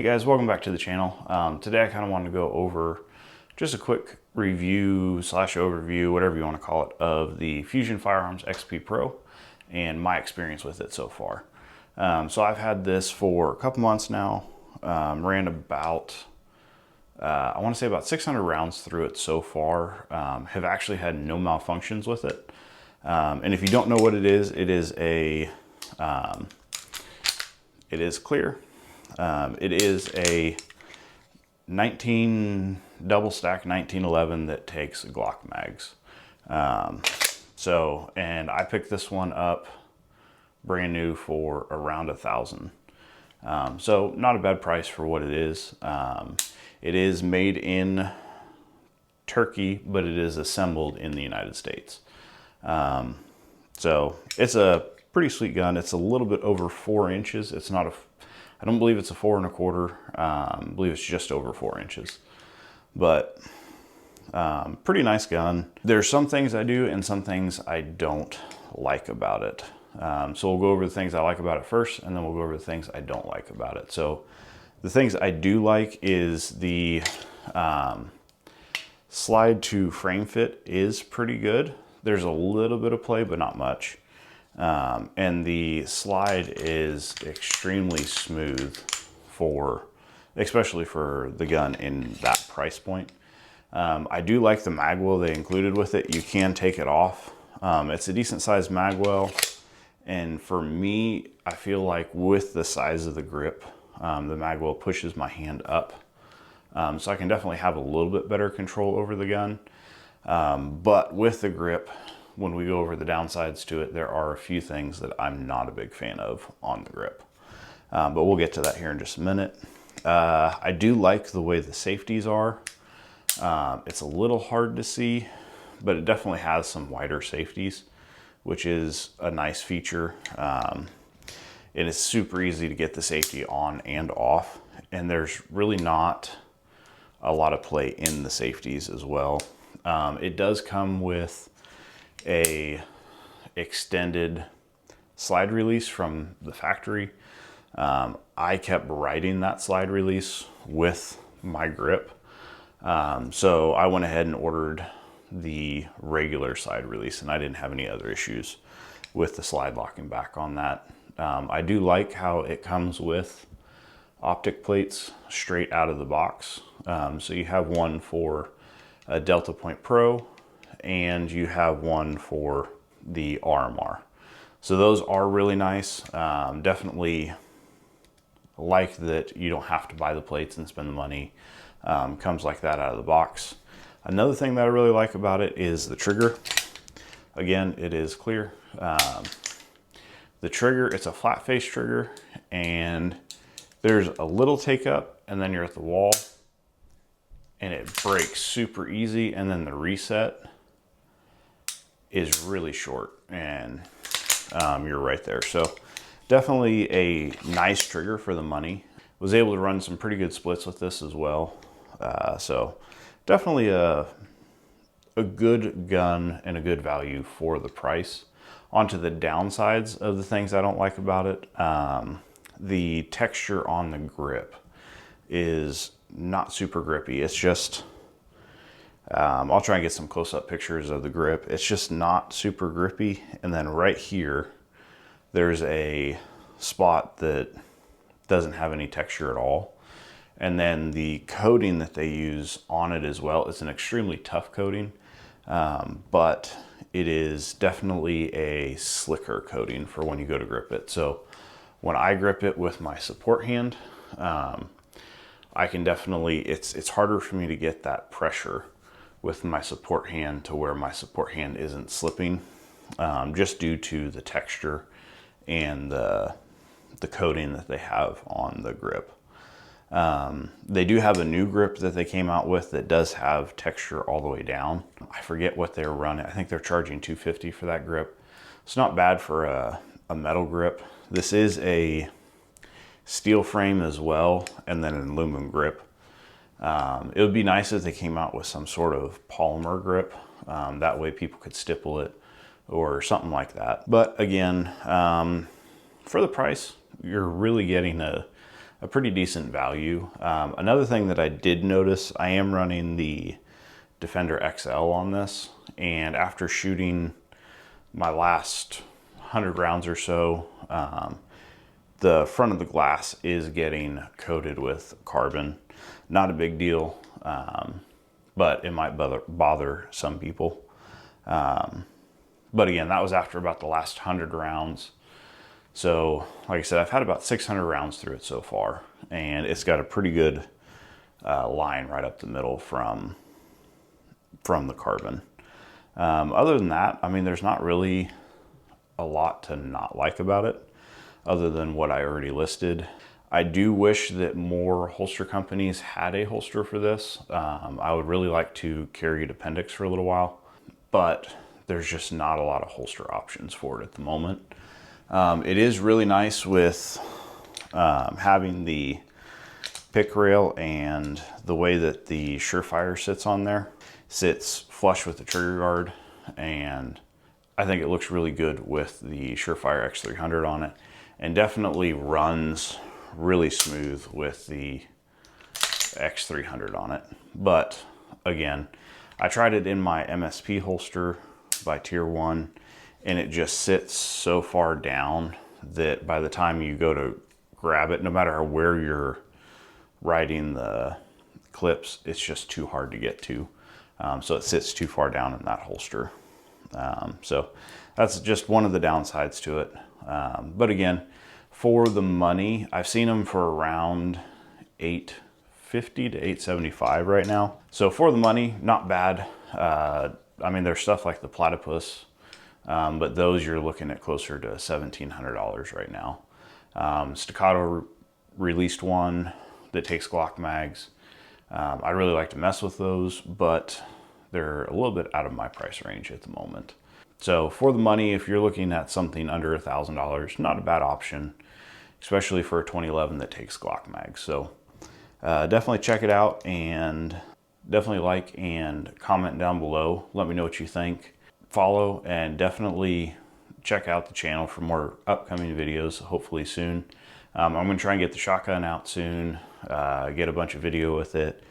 Hey guys, welcome back to the channel. Today I kind of wanted to go over just a quick review slash overview, whatever you want to call it, of the Fusion Firearms XP Pro and my experience with it so far. So I've had this for a couple months now, ran about, I want to say about 600 rounds through it so far, have actually had no malfunctions with it. And if you don't know what it is clear. It is a 19 double stack 1911 that takes Glock mags. And I picked this one up brand new for around $1,000. So not a bad price for what it is. It is made in Turkey, but it is assembled in the United States. So it's a pretty sweet gun. It's a little bit over 4 inches. It's not I don't believe it's a 4 1/4. I believe it's just over 4 inches, but pretty nice gun. There's some things I do and some things I don't like about it. So we'll go over the things I like about it first, and then we'll go over the things I don't like about it. So the things I do like is the slide to frame fit is pretty good. There's a little bit of play, but not much. And the slide is extremely smooth especially for the gun in that price point. I do like the magwell they included with it. You can take it off. It's a decent sized magwell. And for me, I feel like with the size of the grip, the magwell pushes my hand up. So I can definitely have a little bit better control over the gun. But with the grip, when we go over the downsides to it, there are a few things that I'm not a big fan of on the grip. But we'll get to that here in just a minute. I do like the way the safeties are. It's a little hard to see, but it definitely has some wider safeties, which is a nice feature. It is super easy to get the safety on and off, and there's really not a lot of play in the safeties as well. It does come with a extended slide release from the factory. I kept riding that slide release with my grip. So I went ahead and ordered the regular slide release, and I didn't have any other issues with the slide locking back on that. I do like how it comes with optic plates straight out of the box. So you have one for a Delta Point Pro, and you have one for the RMR. So those are really nice. Definitely like that you don't have to buy the plates and spend the money. Comes like that out of the box. Another thing that I really like about it is the trigger. Again, it is clear. The trigger, it's a flat face trigger, and there's a little take up, and then you're at the wall, and it breaks super easy, and then the reset is really short, and you're right there. So definitely a nice trigger for the money. Was able to run some pretty good splits with this as well. So definitely a good gun and a good value for the price. Onto the downsides of the things I don't like about it. The texture on the grip is not super grippy. It's just, I'll try and get some close-up pictures of the grip. It's just not super grippy. And then right here, there's a spot that doesn't have any texture at all. And then the coating that they use on it as well is an extremely tough coating, but it is definitely a slicker coating for when you go to grip it. So when I grip it with my support hand, I can definitely, it's harder for me to get that pressure with my support hand to where my support hand isn't slipping, just due to the texture and the coating that they have on the grip. They do have a new grip that they came out with that does have texture all the way down. I forget what they're running. I think they're charging $250 for that grip. It's not bad for a metal grip. This is a steel frame as well, and then an aluminum grip. It would be nice if they came out with some sort of polymer grip. That way people could stipple it or something like that. But again, for the price, you're really getting a a pretty decent value. Another thing that I did notice, I am running the Defender XL on this, and after shooting my last 100 rounds or so, the front of the glass is getting coated with carbon. Not a big deal, but it might bother some people. But again, that was after about the last 100 rounds. So like I said, I've had about 600 rounds through it so far, and it's got a pretty good line right up the middle from the carbon. Other than that, I mean, there's not really a lot to not like about it other than what I already listed. I do wish that more holster companies had a holster for this. I would really like to carry an appendix for a little while, but there's just not a lot of holster options for it at the moment. It is really nice with having the pick rail, and the way that the Surefire sits on there, sits flush with the trigger guard, and I think it looks really good with the Surefire X300 on it, and definitely runs really smooth with the X300 on it. But again, I tried it in my MSP holster by Tier 1, and it just sits so far down that by the time you go to grab it, no matter where you're riding the clips, it's just too hard to get to. So it sits too far down in that holster. So that's just one of the downsides to it. But again, for the money, I've seen them for around $850 to $875 right now. So for the money, not bad. I mean, there's stuff like the Platypus, but those you're looking at closer to $1,700 right now. Staccato released one that takes Glock mags. I really like to mess with those, but they're a little bit out of my price range at the moment. So for the money, if you're looking at something under $1,000, not a bad option, especially for a 2011 that takes Glock mags. So definitely check it out, and definitely like and comment down below. Let me know what you think. Follow, and definitely check out the channel for more upcoming videos, hopefully soon. I'm going to try and get the shotgun out soon, get a bunch of video with it,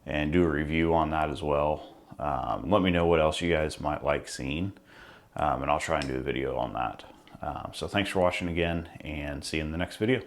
and do a review on that as well. Let me know what else you guys might like seeing, and I'll try and do a video on that. So thanks for watching again, and see you in the next video.